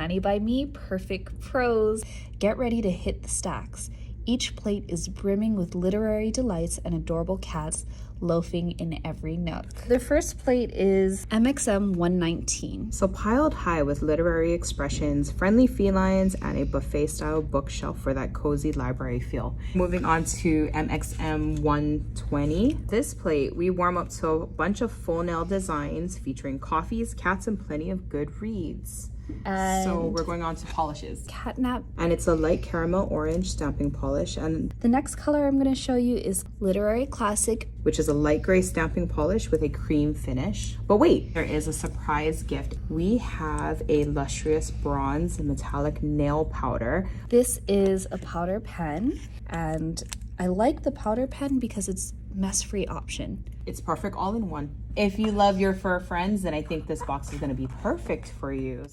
Mani by me, Purrfect Prose. Get ready to hit the stacks. Each plate is brimming with literary delights and adorable cats loafing in every nook. The first plate is MXM119. So piled high with literary expressions, friendly felines, and a buffet-style bookshelf for that cozy library feel. Moving on to MXM120. This plate, we warm up to a bunch of full nail designs featuring coffees, cats, and plenty of good reads. And so we're going on to polishes. Catnap. And it's a light caramel orange stamping polish. And the next color I'm going to show you is Literary Classic, which is a light gray stamping polish with a cream finish. But wait, there is a surprise gift. We have a lustrous bronze metallic nail powder. This is a powder pen, and I like the powder pen because it's mess-free option. It's perfect all in one. If you love your fur friends, then I think this box is going to be perfect for you.